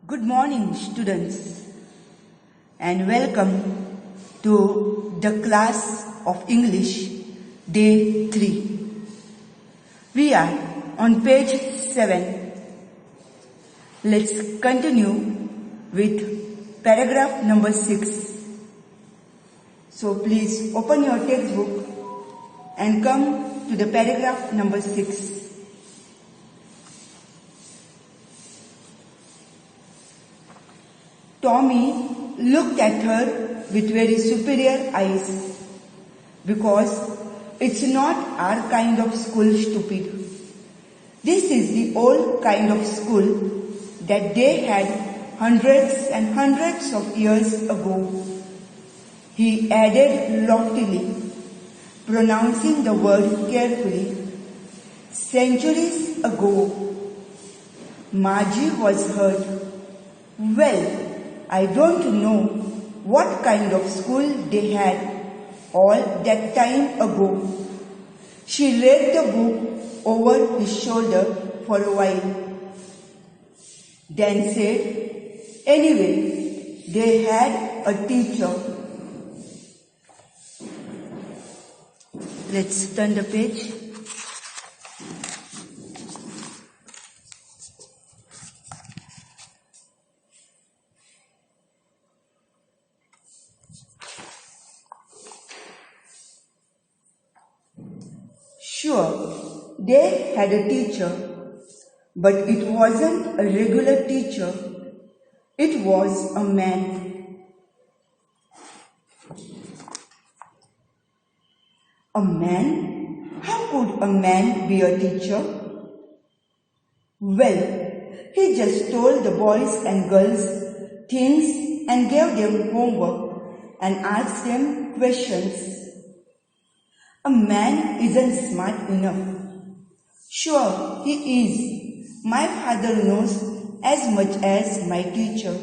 Good morning, students, and welcome to the class of English, day 3. We are on page 7. Let's continue with paragraph number 6. So please open your textbook and come to the paragraph number 6. Tommy looked at her with very superior eyes, because it's not our kind of school, stupid. This is the old kind of school that they had hundreds and hundreds of years ago. He added loftily, pronouncing the word carefully. Centuries ago. Margie was hurt. Well, I don't know what kind of school they had all that time ago. She read the book over his shoulder for a while, then said, anyway, they had a teacher. Let's turn the page. Sure, they had a teacher, but it wasn't a regular teacher. It was a man. A man? How could a man be a teacher? Well, he just told the boys and girls things and gave them homework and asked them questions. A man isn't smart enough. Sure, he is. My father knows as much as my teacher.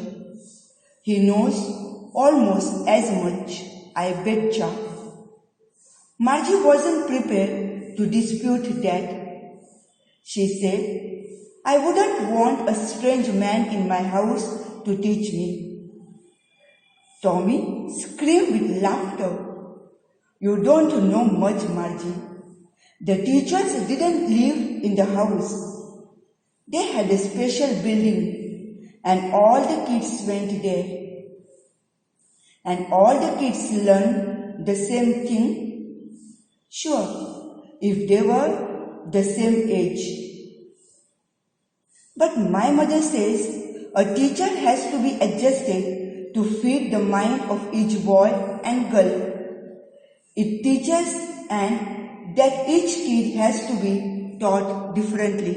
He knows almost as much, I betcha. Margie wasn't prepared to dispute that. She said, I wouldn't want a strange man in my house to teach me. Tommy screamed with laughter. You don't know much, Margie. The teachers didn't live in the house. They had a special building and all the kids went there. And all the kids learned the same thing? Sure, if they were the same age. But my mother says a teacher has to be adjusted to fit the mind of each boy and girl. It teaches and that each kid has to be taught differently.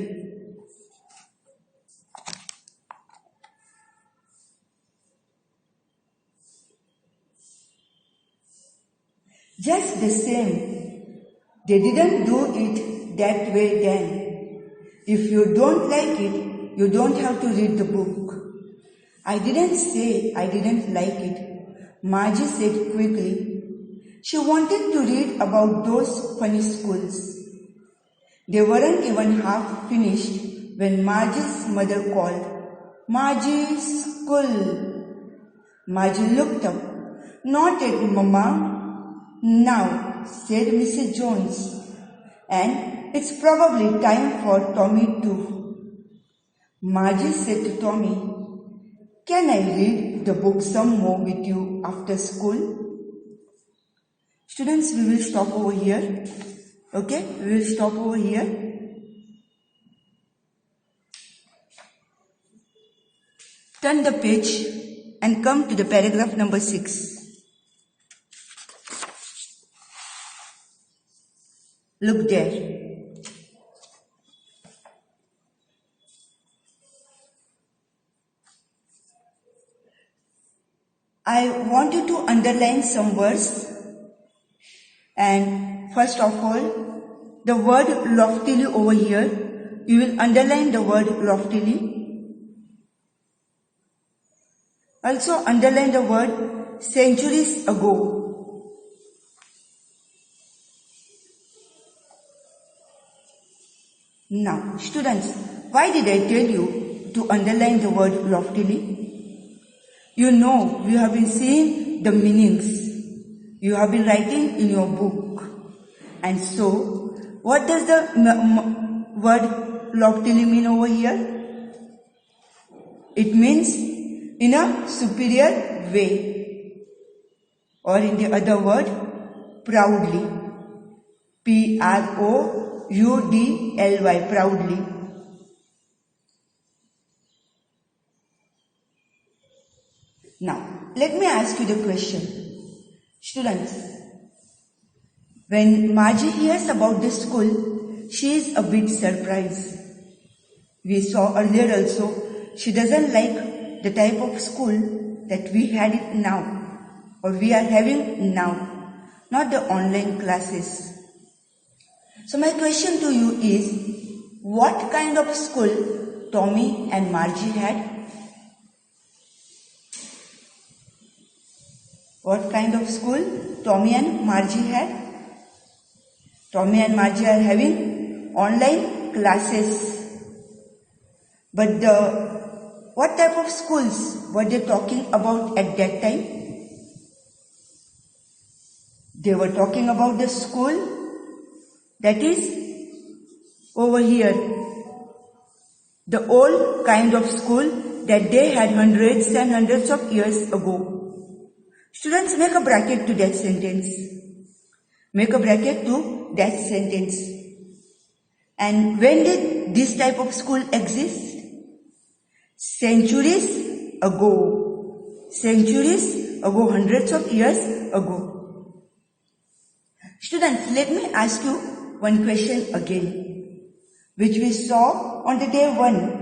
Just the same, they didn't do it that way then. If you don't like it, you don't have to read the book. I didn't say I didn't like it, Margie said quickly. She wanted to read about those funny schools. They weren't even half finished when Margie's mother called, Margie's school. Margie looked up. Not yet, Mama. Now, said Mrs. Jones. And it's probably time for Tommy too. Margie said to Tommy, can I read the book some more with you after school? Students, we will stop over here. Okay, we will stop over here. Turn the page and come to the paragraph number 6. Look there. I want you to underline some words. And first of all, the word loftily over here, you will underline the word loftily. Also underline the word centuries ago. Now, students, why did I tell you to underline the word loftily? You know, you have been seeing the meanings. You have been writing in your book. And so, what does the word loftily mean over here? It means in a superior way. Or in the other word, proudly. P-R-O-U-D-L-Y, proudly. Now, let me ask you the question. Students, when Margie hears about this school, she is a bit surprised. We saw earlier also, she doesn't like the type of school that we had it now, or we are having now, not the online classes. So my question to you is, what kind of school Tommy and Margie had? What kind of school Tommy and Margie had? Tommy and Margie are having online classes. But what type of schools were they talking about at that time? They were talking about the school that is over here. The old kind of school that they had hundreds and hundreds of years ago. Students, make a bracket to that sentence. Make a bracket to that sentence. And when did this type of school exist? Centuries ago. Centuries ago, hundreds of years ago. Students, let me ask you one question again, which we saw on the day 1.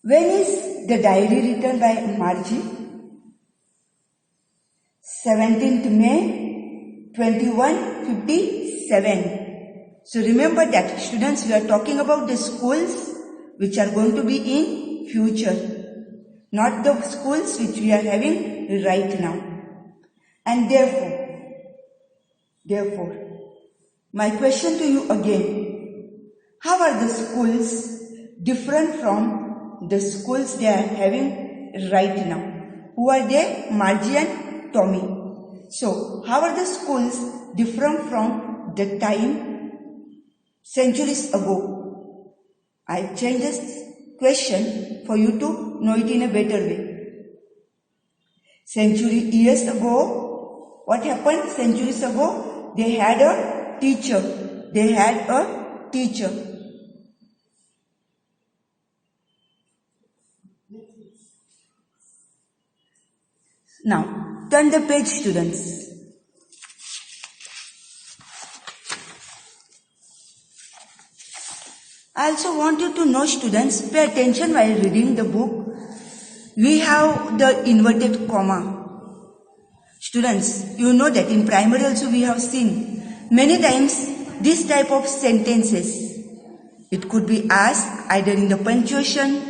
When is the diary written by Margie? 17th May 2157. So remember that, students, we are talking about the schools which are going to be in future, not the schools which we are having right now. And therefore, my question to you again, how are the schools different from the schools they are having right now? Who are they? Margie and Tommy. So, how are the schools different from the time centuries ago? I changed this question for you to know it in a better way. Years ago, what happened? Centuries ago, they had a teacher. They had a teacher. Now, turn the page, students. I also want you to know, students, pay attention while reading the book. We have the inverted comma. Students, you know that in primary also we have seen many times this type of sentences. It could be asked either in the punctuation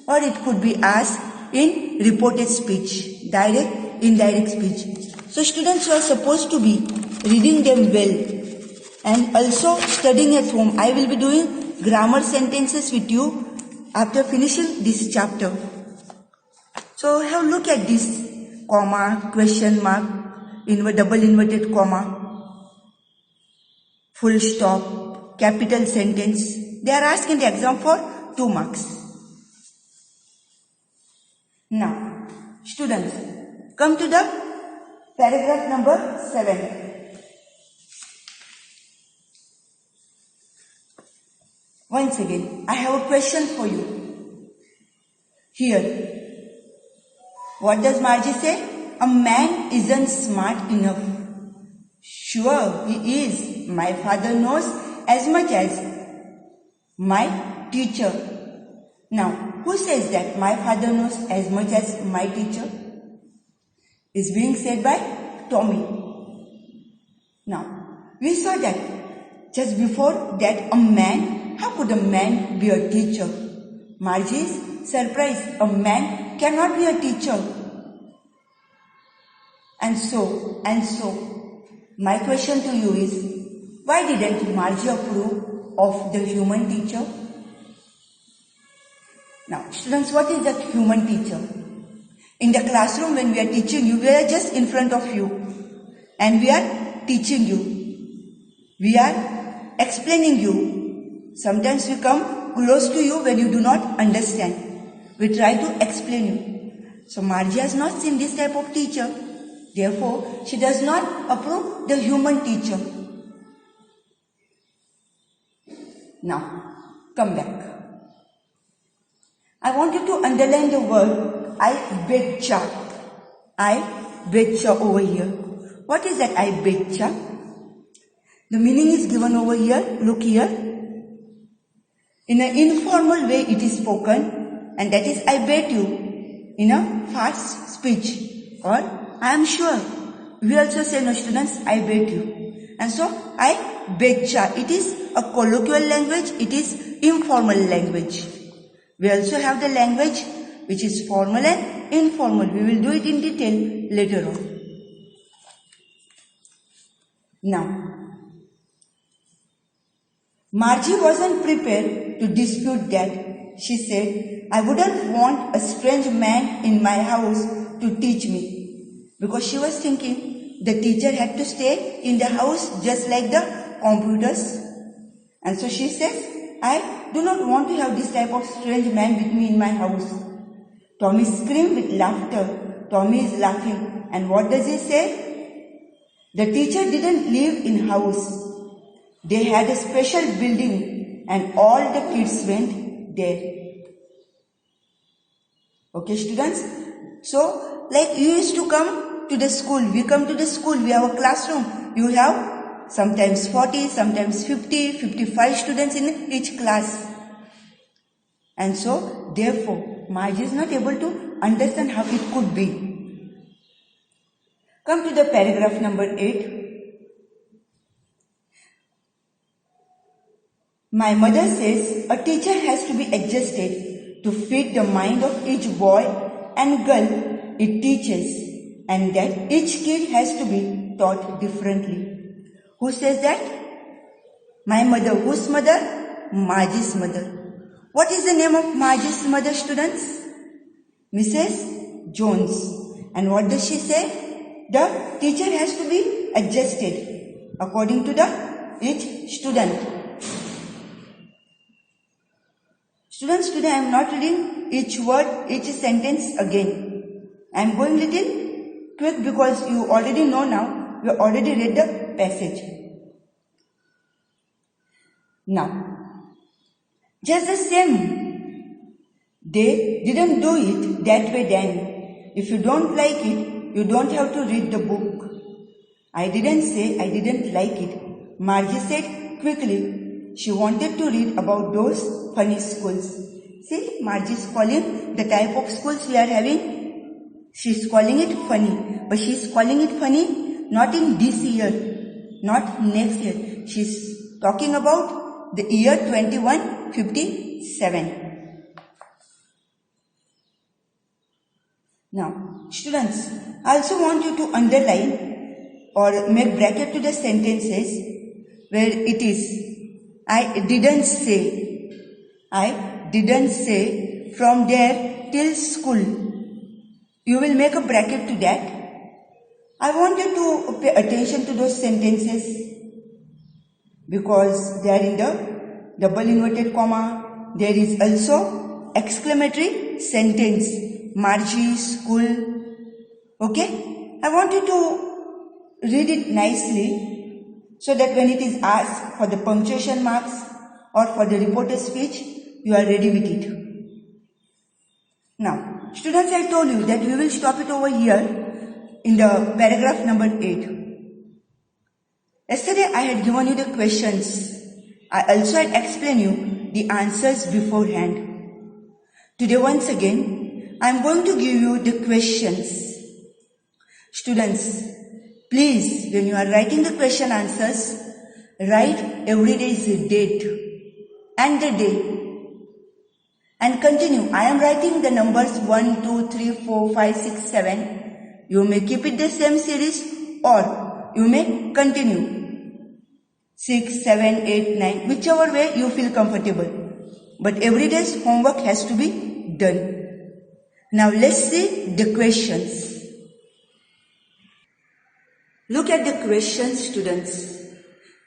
or it could be asked in reported speech, direct, indirect speech. So students, you are supposed to be reading them well and also studying at home. I will be doing grammar sentences with you after finishing this chapter. So have a look at this comma, question mark, double inverted comma, full stop, capital sentence. They are asked in the exam for 2 marks. Now, students, come to the paragraph number 7. Once again, I have a question for you. Here, what does Margie say? A man isn't smart enough. Sure, he is. My father knows as much as my teacher. Now, who says that my father knows as much as my teacher? Is being said by Tommy. Now, we saw that just before that a man, how could a man be a teacher? Margie is surprised. A man cannot be a teacher. And so, my question to you is, why didn't Margie approve of the human teacher? Now, students, what is that human teacher? In the classroom, when we are teaching you, we are just in front of you and we are teaching you. We are explaining you. Sometimes we come close to you when you do not understand. We try to explain you. So Margie has not seen this type of teacher. Therefore, she does not approve the human teacher. Now, come back. I want you to underline the word I betcha. I betcha over here. What is that I betcha? The meaning is given over here. Look here. In an informal way it is spoken, and that is I bet you in a fast speech, or I am sure. We also say, no students, I bet you. And so I betcha. It is a colloquial language. It is informal language. We also have the language which is formal and informal. We will do it in detail later on. Now, Margie wasn't prepared to dispute that. She said, I wouldn't want a strange man in my house to teach me. Because she was thinking the teacher had to stay in the house just like the computers. And so she says, I do not want to have this type of strange man with me in my house. Tommy screamed with laughter. Tommy is laughing. And what does he say? The teacher didn't live in house. They had a special building and all the kids went there. Okay, students? So, like you used to come to the school. We come to the school. We have a classroom. You have sometimes 40, sometimes 50, 55 students in each class. And so, therefore, Margie is not able to understand how it could be. Come to the paragraph number 8. My mother says a teacher has to be adjusted to fit the mind of each boy and girl it teaches, and that each kid has to be taught differently. Who says that? My mother. Whose mother? Margie's mother. What is the name of Margie's mother, students? Mrs. Jones. And what does she say? The teacher has to be adjusted according to the each student. Students, today I am not reading each word, each sentence again. I am going little quick because you already know now. You already read the passage. Now, just the same. They didn't do it that way then. If you don't like it, you don't have to read the book. I didn't say I didn't like it. Margie said quickly. She wanted to read about those funny schools. See, Margie is calling the type of schools we are having. She is calling it funny. But she is calling it funny not in this year, not next year. She is talking about the year 2157. Now, students, I also want you to underline or make bracket to the sentences where it is I didn't say. I didn't say from there till school. You will make a bracket to that. I want you to pay attention to those sentences because they are in the double inverted comma. There is also exclamatory sentence. Margie, school. Okay? I want you to read it nicely, so that when it is asked for the punctuation marks or for the reporter speech, you are ready with it. Now, students, I told you that we will stop it over here in the paragraph number 8. Yesterday I had given you the questions. I also had explained you the answers beforehand. Today once again, I am going to give you the questions. Students, please, when you are writing the question answers, write every day's date and the day. And continue. I am writing the numbers 1, 2, 3, 4, 5, 6, 7. You may keep it the same series or you may continue. 6, 7, 8, 9, whichever way you feel comfortable. But every day's homework has to be Done. Now let's see the questions. Look at the questions, students.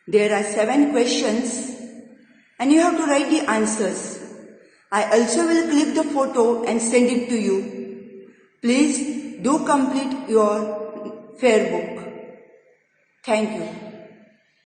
There are 7 questions and you have to write the answers. I also will click the photo and send it to you. Please do complete your fair book. Thank you.